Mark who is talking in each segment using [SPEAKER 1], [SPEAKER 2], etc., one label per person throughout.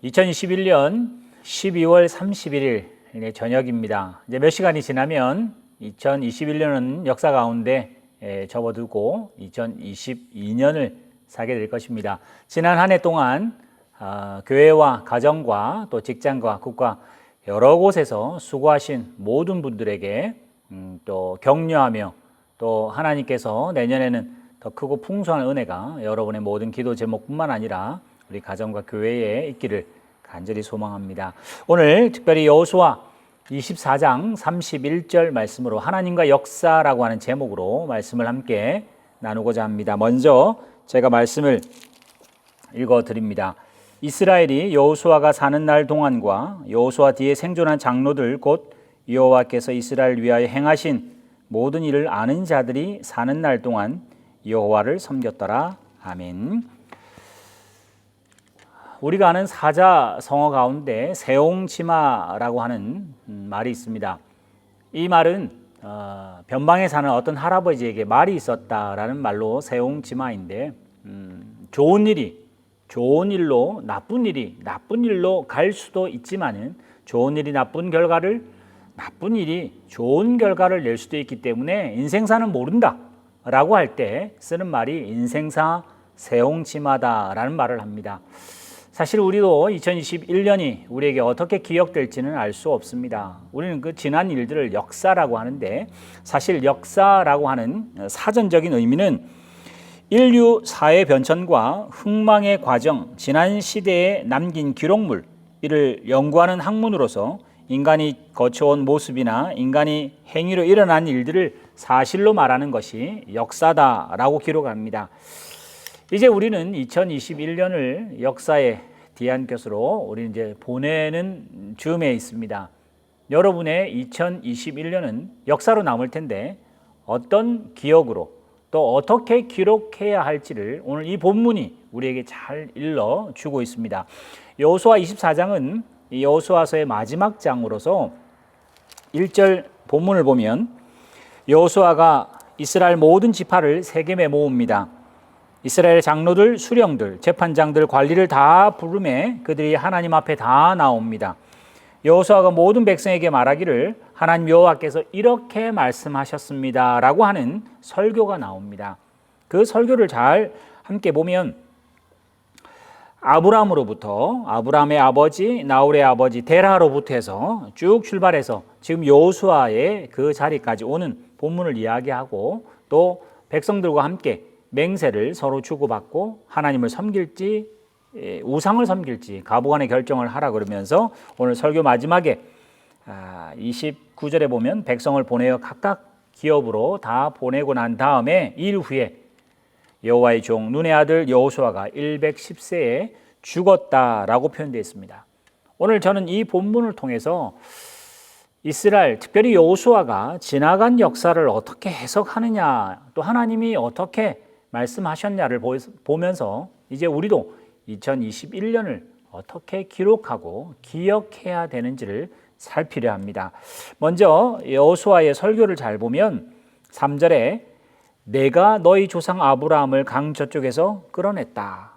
[SPEAKER 1] 2021년 12월 31일 저녁입니다. 이제 몇 시간이 지나면 2021년은 역사 가운데 접어두고 2022년을 살게 될 것입니다. 지난 한 해 동안 교회와 가정과 또 직장과 국가 여러 곳에서 수고하신 모든 분들에게 또 격려하며 또 하나님께서 내년에는 더 크고 풍성한 은혜가 여러분의 모든 기도 제목뿐만 아니라 우리 가정과 교회에 있기를 간절히 소망합니다. 오늘 특별히 여호수아 24장 31절 말씀으로 하나님과 역사라고 하는 제목으로 말씀을 함께 나누고자 합니다. 먼저 제가 말씀을 읽어드립니다. 이스라엘이 여호수아가 사는 날 동안과 여호수아 뒤에 생존한 장로들 곧 여호와께서 이스라엘 위하여 행하신 모든 일을 아는 자들이 사는 날 동안 여호와를 섬겼더라. 아멘. 우리가 아는 사자성어 가운데 세옹지마라고 하는 말이 있습니다. 이 말은 변방에 사는 어떤 할아버지에게 말이 있었다라는 말로 세옹지마인데 좋은 일로 나쁜 일로 갈 수도 있지만은 좋은 일이 나쁜 일이 좋은 결과를 낼 수도 있기 때문에 인생사는 모른다라고 할 때 쓰는 말이 인생사 세옹지마다라는 말을 합니다. 사실 우리도 2021년이 우리에게 어떻게 기억될지는 알 수 없습니다. 우리는 그 지난 일들을 역사라고 하는데 사실 역사라고 하는 사전적인 의미는 인류 사회 변천과 흥망의 과정, 지난 시대에 남긴 기록물, 이를 연구하는 학문으로서 인간이 거쳐온 모습이나 인간이 행위로 일어난 일들을 사실로 말하는 것이 역사다라고 기록합니다. 이제 우리는 2021년을 역사의 뒤안곁으로 우리는 이제 보내는 즈음에 있습니다. 여러분의 2021년은 역사로 남을 텐데 어떤 기억으로 또 어떻게 기록해야 할지를 오늘 이 본문이 우리에게 잘 일러주고 있습니다. 여호수아 24장은 여호수아서의 마지막 장으로서 1절 본문을 보면 여호수아가 이스라엘 모든 지파를 세겜에 모읍니다. 이스라엘 장로들, 수령들, 재판장들, 관리를 다 부르매 그들이 하나님 앞에 다 나옵니다. 여호수아가 모든 백성에게 말하기를 하나님 여호와께서 이렇게 말씀하셨습니다 라고 하는 설교가 나옵니다. 그 설교를 잘 함께 보면 아브라함의 아버지, 나홀의 아버지 데라로부터 해서 쭉 출발해서 지금 여호수아의 그 자리까지 오는 본문을 이야기하고 또 백성들과 함께 맹세를 서로 주고받고 하나님을 섬길지 우상을 섬길지 가부간의 결정을 하라 그러면서 오늘 설교 마지막에 29절에 보면 백성을 보내어 각각 기업으로 다 보내고 난 다음에 일 후에 여호와의 종 눈의 아들 여호수아가 110세에 죽었다라고 표현되어 있습니다. 오늘 저는 이 본문을 통해서 이스라엘, 특별히 여호수아가 지나간 역사를 어떻게 해석하느냐, 또 하나님이 어떻게 말씀하셨냐를 보면서 이제 우리도 2021년을 어떻게 기록하고 기억해야 되는지를 살피려 합니다. 먼저 여호수아의 설교를 잘 보면 3절에 내가 너희 조상 아브라함을 강 저쪽에서 끌어냈다.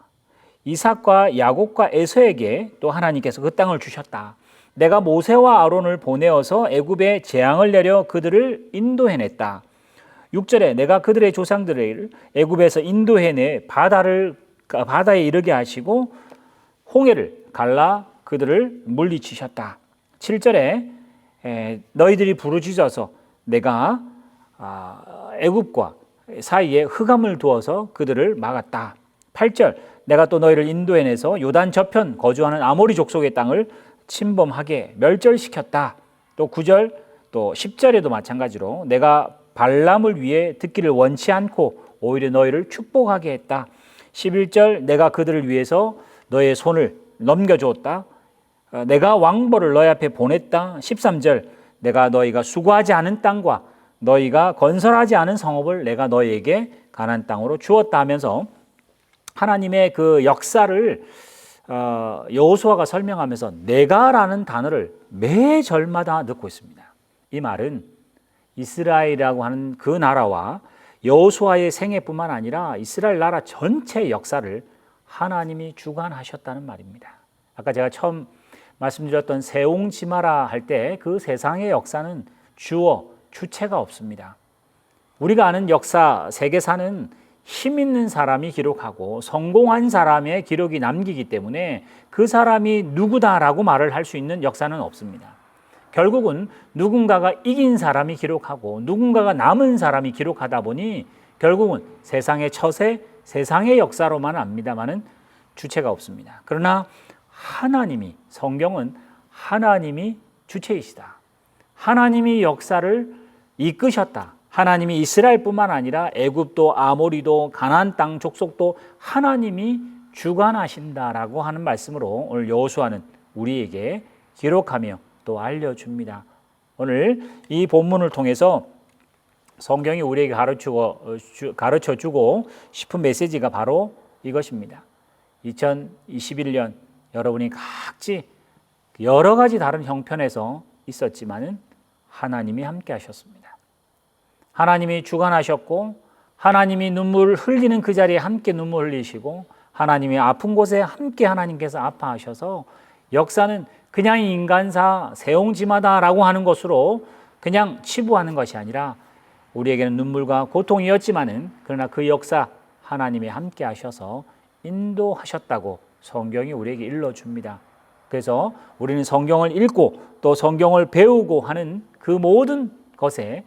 [SPEAKER 1] 이삭과 야곱과 에서에게 또 하나님께서 그 땅을 주셨다. 내가 모세와 아론을 보내어서 애굽에 재앙을 내려 그들을 인도해냈다. 6절에 내가 그들의 조상들을 애굽에서 인도해내 바다에 이르게 하시고 홍해를 갈라 그들을 물리치셨다. 7절에 너희들이 부르짖어서 내가 애굽과 사이에 흑암을 두어서 그들을 막았다. 8절 내가 또 너희를 인도해내서 요단 저편 거주하는 아모리 족속의 땅을 침범하게 멸절시켰다. 또 9절 또 10절에도 마찬가지로 내가 발람을 위해 듣기를 원치 않고 오히려 너희를 축복하게 했다. 11절 내가 그들을 위해서 너의 손을 넘겨주었다. 내가 왕벌을 너희 앞에 보냈다. 13절 내가 너희가 수고하지 않은 땅과 너희가 건설하지 않은 성읍을 내가 너희에게 가나안 땅으로 주었다 하면서 하나님의 그 역사를 여호수아가 설명하면서 내가라는 단어를 매 절마다 넣고 있습니다. 이 말은 이스라엘이라고 하는 그 나라와 여호수아의 생애뿐만 아니라 이스라엘 나라 전체 역사를 하나님이 주관하셨다는 말입니다. 아까 제가 처음 말씀드렸던 세옹지마라 할 때 그 세상의 역사는 주어, 주체가 없습니다. 우리가 아는 역사, 세계사는 힘 있는 사람이 기록하고 성공한 사람의 기록이 남기기 때문에 그 사람이 누구다라고 말을 할 수 있는 역사는 없습니다. 결국은 누군가가 이긴 사람이 기록하고 누군가가 남은 사람이 기록하다 보니 결국은 세상의 처세, 세상의 역사로만 압니다마는 주체가 없습니다. 그러나 하나님이, 성경은 하나님이 주체이시다. 하나님이 역사를 이끄셨다. 하나님이 이스라엘뿐만 아니라 애굽도 아모리도 가나안 땅 족속도 하나님이 주관하신다라고 하는 말씀으로 오늘 여호수아는 우리에게 기록하며 또 알려줍니다. 오늘 이 본문을 통해서 성경이 우리에게 가르쳐주고 싶은 메시지가 바로 이것입니다. 2021년 여러분이 각지 여러 가지 다른 형편에서 있었지만은 하나님이 함께 하셨습니다. 하나님이 주관하셨고 하나님이 눈물을 흘리는 그 자리에 함께 눈물 흘리시고 하나님이 아픈 곳에 함께 하나님께서 아파하셔서 역사는 그냥 인간사 세옹지마다라고 하는 것으로 그냥 치부하는 것이 아니라 우리에게는 눈물과 고통이었지만은 그러나 그 역사 하나님이 함께 하셔서 인도하셨다고 성경이 우리에게 일러줍니다. 그래서 우리는 성경을 읽고 또 성경을 배우고 하는 그 모든 것에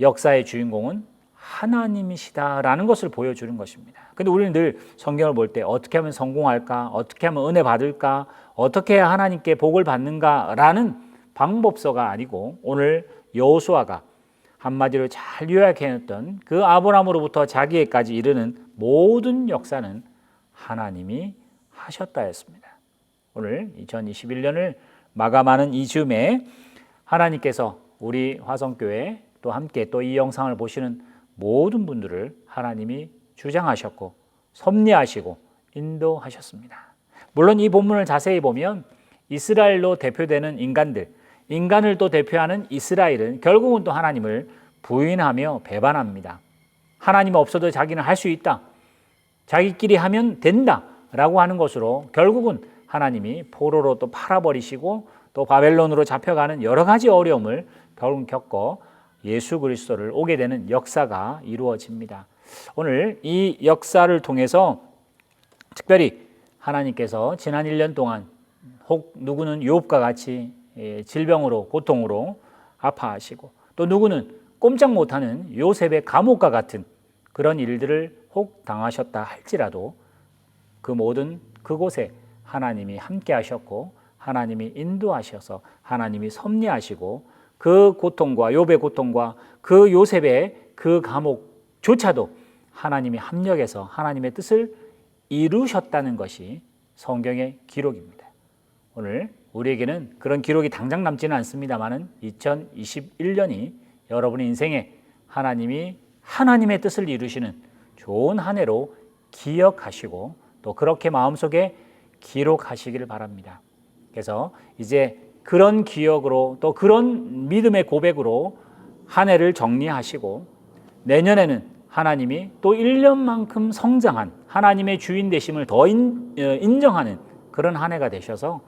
[SPEAKER 1] 역사의 주인공은 하나님이시다라는 것을 보여주는 것입니다. 근데 우리는 늘 성경을 볼 때 어떻게 하면 성공할까? 어떻게 하면 은혜 받을까? 어떻게 해야 하나님께 복을 받는가라는 방법서가 아니고 오늘 여호수아가 한마디로 잘 요약해놨던 그 아브라함으로부터 자기에까지 이르는 모든 역사는 하나님이 하셨다 했습니다. 오늘 2021년을 마감하는 이 즈음에 하나님께서 우리 화성교회 또 함께 또 이 영상을 보시는 모든 분들을 하나님이 주장하셨고 섭리하시고 인도하셨습니다. 물론 이 본문을 자세히 보면 이스라엘로 대표되는 인간을 또 대표하는 이스라엘은 결국은 또 하나님을 부인하며 배반합니다. 하나님 없어도 자기는 할 수 있다. 자기끼리 하면 된다. 라고 하는 것으로 결국은 하나님이 포로로 또 팔아버리시고 또 바벨론으로 잡혀가는 여러 가지 어려움을 결국 겪어 예수 그리스도를 오게 되는 역사가 이루어집니다. 오늘 이 역사를 통해서 특별히 하나님께서 지난 1년 동안 혹 누구는 욥과 같이 질병으로 고통으로 아파하시고 또 누구는 꼼짝 못하는 요셉의 감옥과 같은 그런 일들을 혹 당하셨다 할지라도 그 모든 그곳에 하나님이 함께 하셨고 하나님이 인도하셔서 하나님이 섭리하시고 그 고통과 욥의 고통과 그 요셉의 그 감옥조차도 하나님이 합력해서 하나님의 뜻을 이루셨다는 것이 성경의 기록입니다. 오늘 우리에게는 그런 기록이 당장 남지는 않습니다만은 2021년이 여러분의 인생에 하나님이 하나님의 뜻을 이루시는 좋은 한 해로 기억하시고 또 그렇게 마음속에 기록하시기를 바랍니다. 그래서 이제 그런 기억으로 또 그런 믿음의 고백으로 한 해를 정리하시고 내년에는 하나님이 또 1년만큼 성장한 하나님의 주인 되심을 더 인정하는 그런 한 해가 되셔서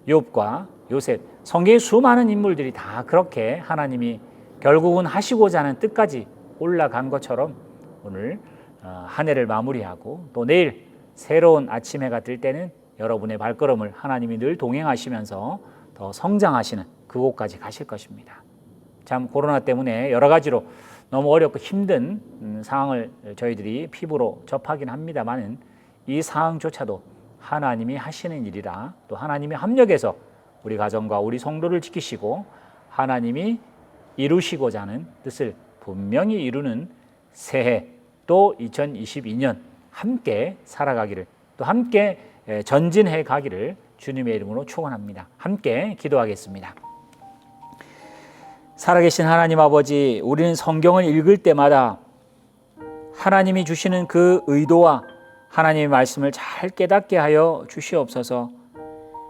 [SPEAKER 1] 욥과 요셉, 성경의 수많은 인물들이 다 그렇게 하나님이 결국은 하시고자 하는 뜻까지 올라간 것처럼 오늘 한 해를 마무리하고 또 내일 새로운 아침 해가 뜰 때는 여러분의 발걸음을 하나님이 늘 동행하시면서 더 성장하시는 그곳까지 가실 것입니다. 참 코로나 때문에 여러 가지로 너무 어렵고 힘든 상황을 저희들이 피부로 접하긴 합니다만은 이 상황조차도 하나님이 하시는 일이라 또 하나님이 합력해서 우리 가정과 우리 성도를 지키시고 하나님이 이루시고자 하는 뜻을 분명히 이루는 새해 또 2022년 함께 살아가기를 또 함께 전진해 가기를 주님의 이름으로 축원합니다. 함께 기도하겠습니다. 살아계신 하나님 아버지, 우리는 성경을 읽을 때마다 하나님이 주시는 그 의도와 하나님의 말씀을 잘 깨닫게 하여 주시옵소서.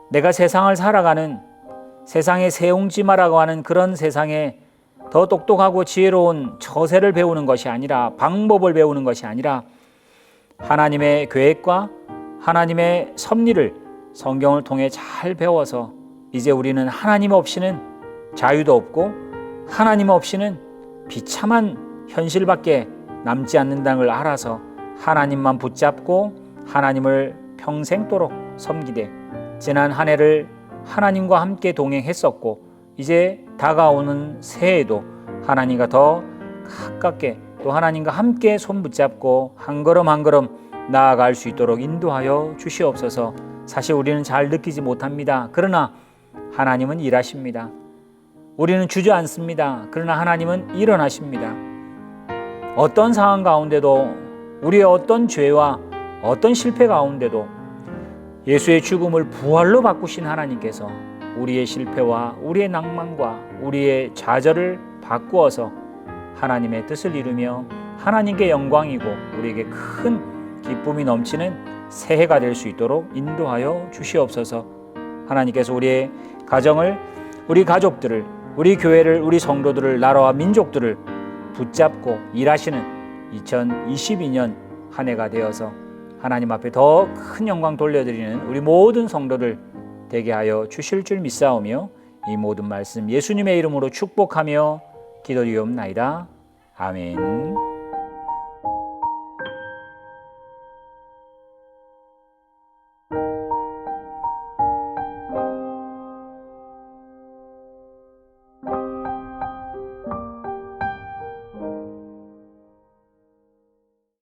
[SPEAKER 1] 내가 세상을 살아가는 세상의 세옹지마라고 하는 그런 세상에 더 똑똑하고 지혜로운 처세를 배우는 것이 아니라 방법을 배우는 것이 아니라 하나님의 계획과 하나님의 섭리를 성경을 통해 잘 배워서 이제 우리는 하나님 없이는 자유도 없고 하나님 없이는 비참한 현실밖에 남지 않는다는 걸 알아서 하나님만 붙잡고 하나님을 평생도록 섬기되 지난 한 해를 하나님과 함께 동행했었고 이제 다가오는 새해에도 하나님과 더 가깝게 또 하나님과 함께 손 붙잡고 한 걸음 한 걸음 나아갈 수 있도록 인도하여 주시옵소서. 사실 우리는 잘 느끼지 못합니다. 그러나 하나님은 일하십니다. 우리는 주저앉습니다. 그러나 하나님은 일어나십니다. 어떤 상황 가운데도 우리의 어떤 죄와 어떤 실패 가운데도 예수의 죽음을 부활로 바꾸신 하나님께서 우리의 실패와 우리의 낭만과 우리의 좌절을 바꾸어서 하나님의 뜻을 이루며 하나님께 영광이고 우리에게 큰 기쁨이 넘치는 새해가 될 수 있도록 인도하여 주시옵소서. 하나님께서 우리의 가정을, 우리 가족들을, 우리 교회를, 우리 성도들을, 나라와 민족들을 붙잡고 일하시는 2022년 한 해가 되어서 하나님 앞에 더 큰 영광 돌려드리는 우리 모든 성도들 되게 하여 주실 줄 믿사오며 이 모든 말씀 예수님의 이름으로 축복하며 기도드리옵나이다. 아멘.